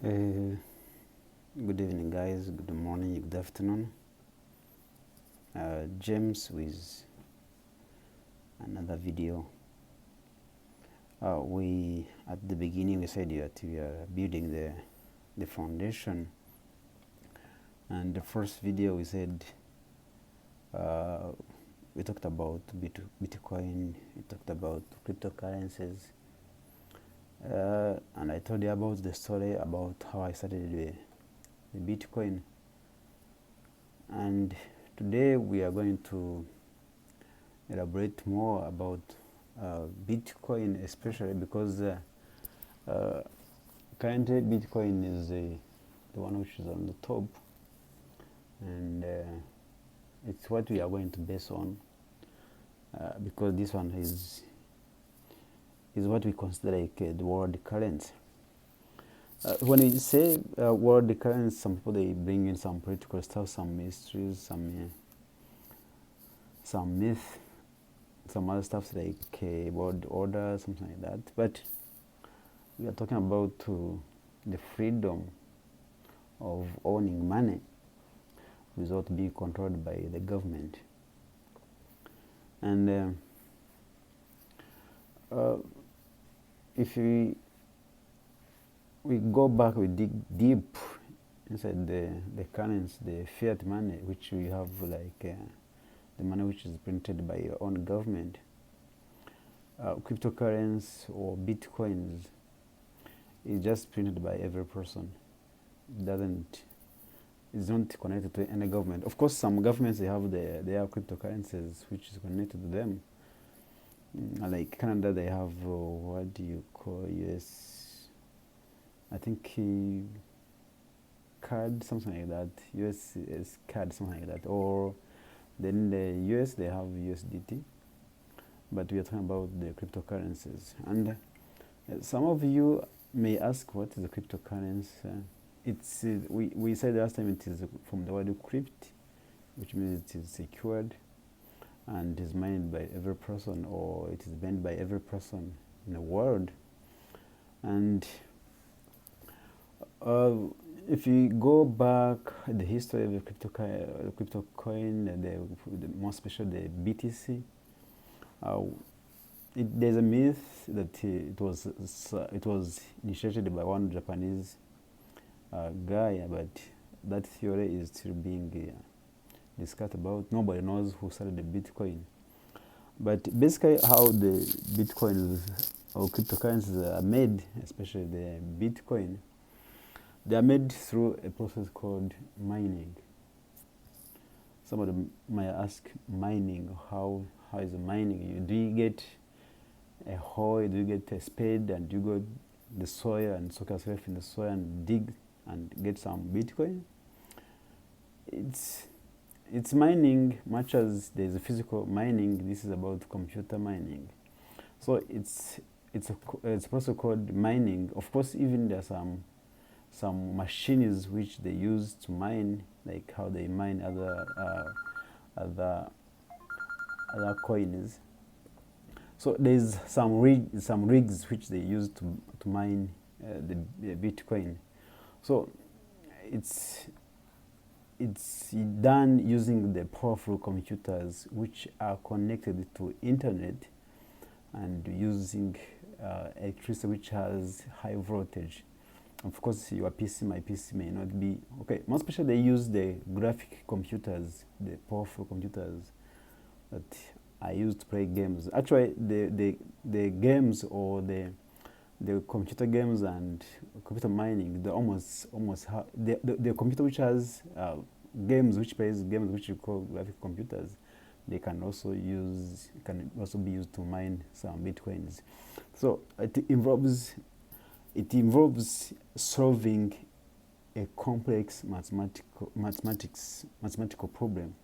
Uh, Good evening, guys. Good morning, good afternoon. James with another video. We at the beginning we said that we are building the foundation, and the first video we said we talked about Bitcoin. We talked about cryptocurrencies, and I told you about the story about how I started the Bitcoin. And today we are going to elaborate more about Bitcoin, especially because currently Bitcoin is the one which is on the top, and it's what we are going to base on, because this one is what we consider like the world currency. When we say world currency, some people they bring in some political stuff, some mysteries, some myth, some other stuff like world order, something like that. But we are talking about the freedom of owning money without being controlled by the government. And if we go back, we dig deep inside the currency, the fiat money, which we have, like the money which is printed by your own government. Cryptocurrency or bitcoins is just printed by every person. It's not connected to any government. Of course, some governments they have cryptocurrencies which is connected to them. Like Canada, they have what do you call US? I think card, something like that. US is card, something like that. Or then the US they have USDT. But we are talking about the cryptocurrencies. And some of you may ask, what is the cryptocurrency? It's we said last time it is from the word crypt, which means it is secured and is mined by every person, or it is mined by every person in the world. And if you go back the history of the crypto coin, the more special the BTC, there's a myth that it was initiated by one Japanese guy, but that theory is still being discussed about. Nobody knows who started the Bitcoin. But basically how the Bitcoins or cryptocurrencies are made, especially the Bitcoin, they are made through a process called mining. Somebody might ask, mining, how is mining? Do you get a hoe, do you get a spade, and do you go the soil and soak yourself in the soil and dig and get some Bitcoin? It's mining, much as there's a physical mining. This is about computer mining. So it's a process called mining. Of course, even there are some machines which they use to mine, like how they mine other coins. So there's some rigs which they use to mine the Bitcoin. So it's done using the powerful computers which are connected to internet and using electricity which has high voltage. Of course, your PC, my PC may not be okay. Most especially, they use the graphic computers, the powerful computers that I use to play games. Actually, the games or the computer games and computer mining, they almost the computer which has games which plays games which you call graphic computers, they can also be used to mine some Bitcoins. So it involves solving a complex mathematical problem.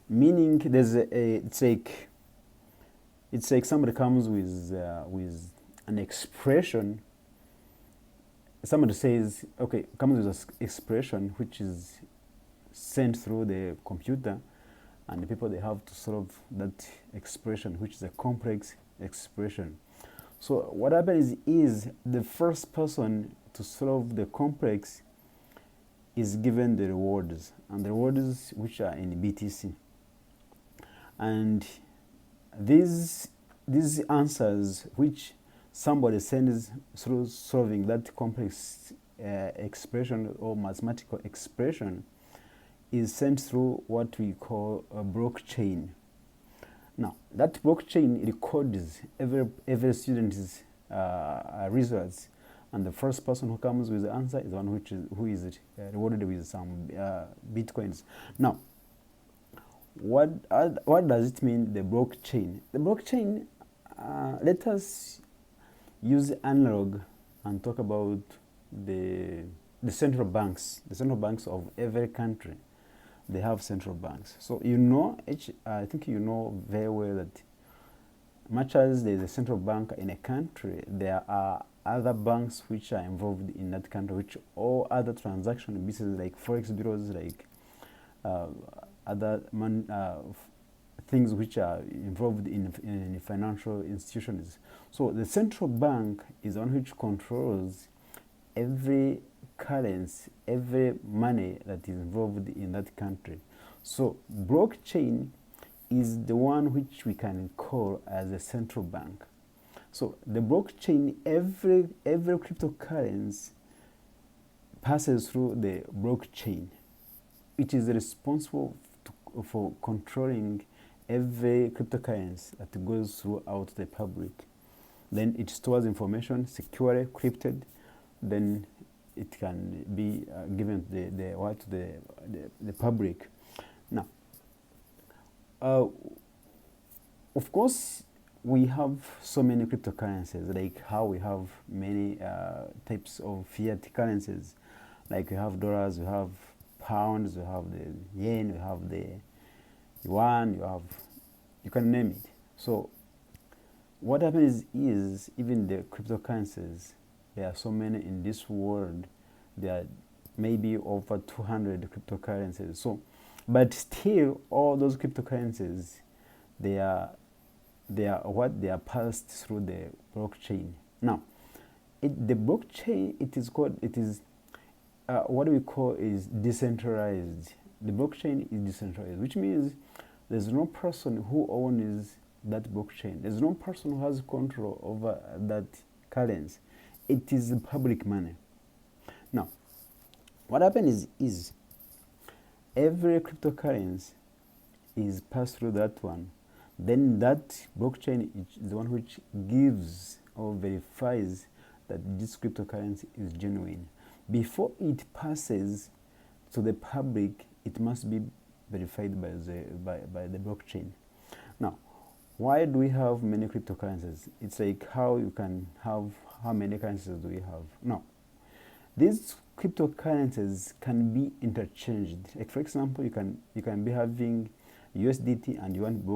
Meaning, it's like somebody comes with an expression. Somebody says, okay, comes with an expression which is sent through the computer, and the people they have to solve that expression, which is a complex expression. So what happens is the first person to solve the complex is given the rewards, and the rewards which are in BTC. And these answers which somebody sends through solving that complex expression or mathematical expression is sent through what we call a blockchain. Now, that blockchain records every student's results, and the first person who comes with the answer is the one who is rewarded with some bitcoins. Now, what does it mean, the blockchain? The blockchain, let us use analog and talk about the central banks. The central banks of every country, they have central banks. So I think you know very well that much as there is a central bank in a country, there are other banks which are involved in that country, which all other transaction businesses like forex bureaus, like other things which are involved in financial institutions. So the central bank is the one which controls every currency, every money that is involved in that country. So blockchain is the one which we can call as a central bank. So the blockchain, every cryptocurrency passes through the blockchain. It is responsible for controlling every cryptocurrency that goes throughout the public. Then it stores information securely, encrypted. Then it can be given to the public. Now, of course, we have so many cryptocurrencies, like how we have many types of fiat currencies. Like we have dollars, we have pounds, we have the yen, we have the yuan, you can name it. So what happens is even the cryptocurrencies, there are so many in this world. There are maybe over 200 cryptocurrencies. So, but still, all those cryptocurrencies, they are passed through the blockchain. Now, the blockchain, what we call is decentralized. The blockchain is decentralized, which means there's no person who owns that blockchain. There's no person who has control over that currency. It is public money. Now, what happens is every cryptocurrency is passed through that one. Then that blockchain is the one which gives or verifies that this cryptocurrency is genuine. Before it passes to the public, it must be verified by the blockchain. Now, why do we have many cryptocurrencies? It's like how you can have, how many currencies do we have? Now, these cryptocurrencies can be interchanged. Like for example, you can be having USDT and you want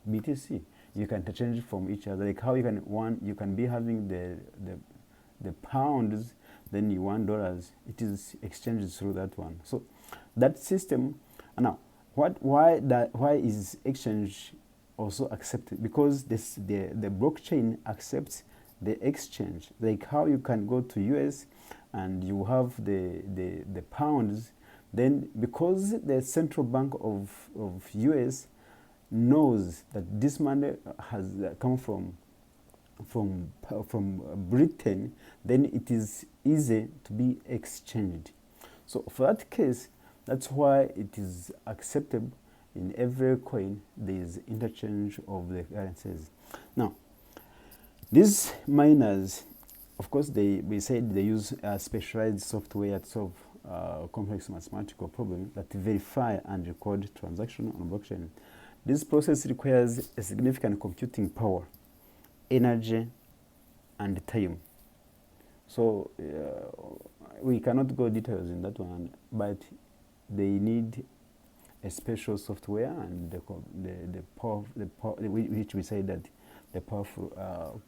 BTC. You can interchange from each other. Like how you can be having the pounds, then you want dollars. It is exchanged through that one. So that system. Now, why is exchange also accepted? Because the blockchain accepts the exchange. Like how you can go to US and you have the pounds. Then because the central bank of US knows that this money has come from Britain, then it is easy to be exchanged. So for that case, that's why it is acceptable in every coin. There is interchange of the currencies. Now, these miners, of course, we said they use specialized software to solve complex mathematical problems that verify and record transactions on blockchain. This process requires a significant computing power, energy, and time. So we cannot go details in that one, but they need a special software and the power, which we say that the powerful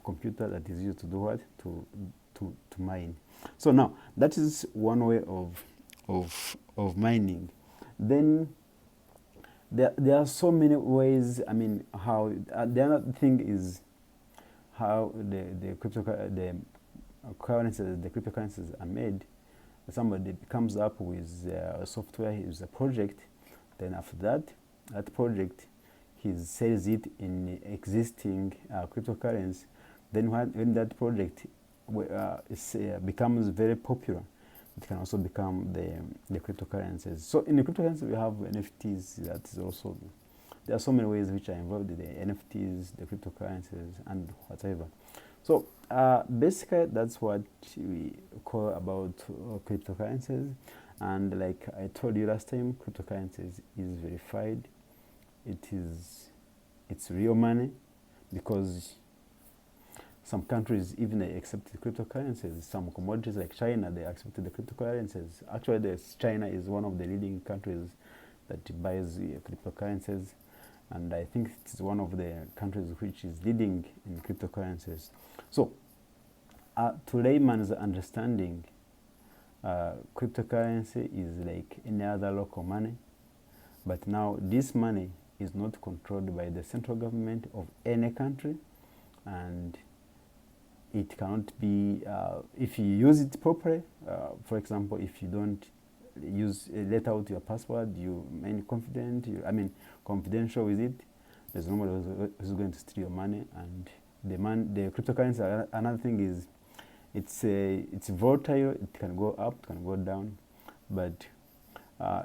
computer that is used to do what, to mine. So now that is one way of mining. Then there are so many ways. I mean, how the other thing is how the currencies, the cryptocurrencies are made. Somebody comes up with a software, is a project. Then after that project, he sells it in existing cryptocurrency. Then when that project becomes very popular, it can also become the cryptocurrencies. So in the cryptocurrency, we have NFTs. That is also, there are so many ways which are involved in the NFTs, the cryptocurrencies, and whatever. So basically, that's what we call about cryptocurrencies. And like I told you last time, cryptocurrencies is verified. It's real money, because some countries even they accept the cryptocurrencies. Some commodities like China, they accept the cryptocurrencies. Actually, China is one of the leading countries that buys cryptocurrencies, and I think it's one of the countries which is leading in cryptocurrencies. So, to layman's understanding, cryptocurrency is like any other local money, but now this money is not controlled by the central government of any country, and it cannot be, if you use it properly, for example, if you don't let out your password, you remain confident, confidential with it, there's nobody who's going to steal your money. And the cryptocurrency, another thing is, it's volatile. It can go up, it can go down. But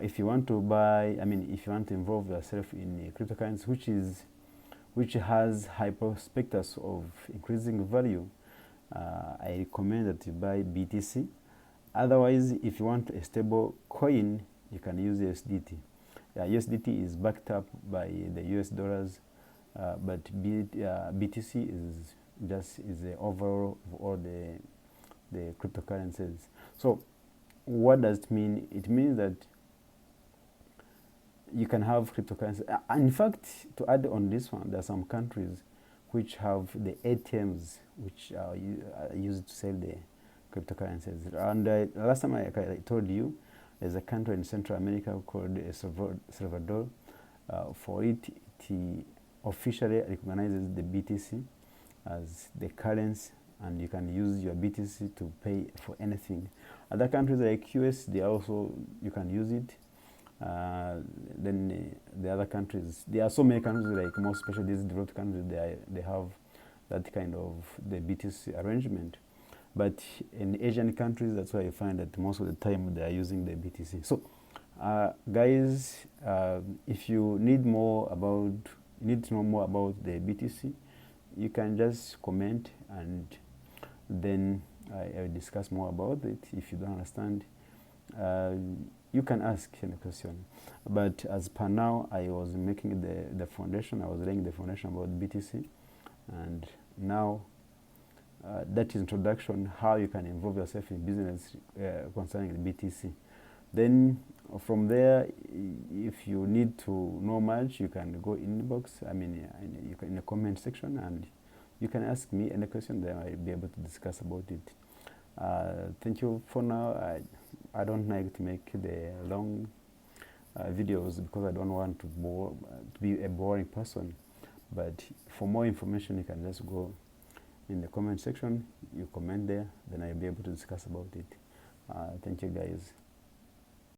if you want to buy, if you want to involve yourself in a cryptocurrency which has high prospectus of increasing value, I recommend that you buy BTC. Otherwise, if you want a stable coin, you can use USDT. USDT is backed up by the US dollars, but BTC is the overall of all the cryptocurrencies. So what does it mean? It means that you can have cryptocurrency. In fact, to add on this one, there are some countries which have the ATMs which are used to sell the cryptocurrencies. And last time I told you, there's a country in Central America called Salvador. For it officially recognizes the BTC as the currency, and you can use your BTC to pay for anything. Other countries like US, they also, you can use it. Then the other countries, there are so many countries, like more especially these developed countries, they have that kind of the BTC arrangement. But in Asian countries, that's why you find that most of the time they are using the BTC. So, guys, if you need to know more about the BTC, you can just comment, and then I will discuss more about it. If you don't understand, you can ask any question. But as per now, I was making the foundation. I was laying the foundation about BTC, and now that is introduction how you can involve yourself in business concerning the BTC. Then from there, if you need to know much, you can go inbox. You can in the comment section, and you can ask me any question. Then I'll be able to discuss about it. Thank you for now. I don't like to make the long videos because I don't want to be a boring person. But for more information, you can just go in the comment section. You comment there, then I'll be able to discuss about it. Thank you, guys.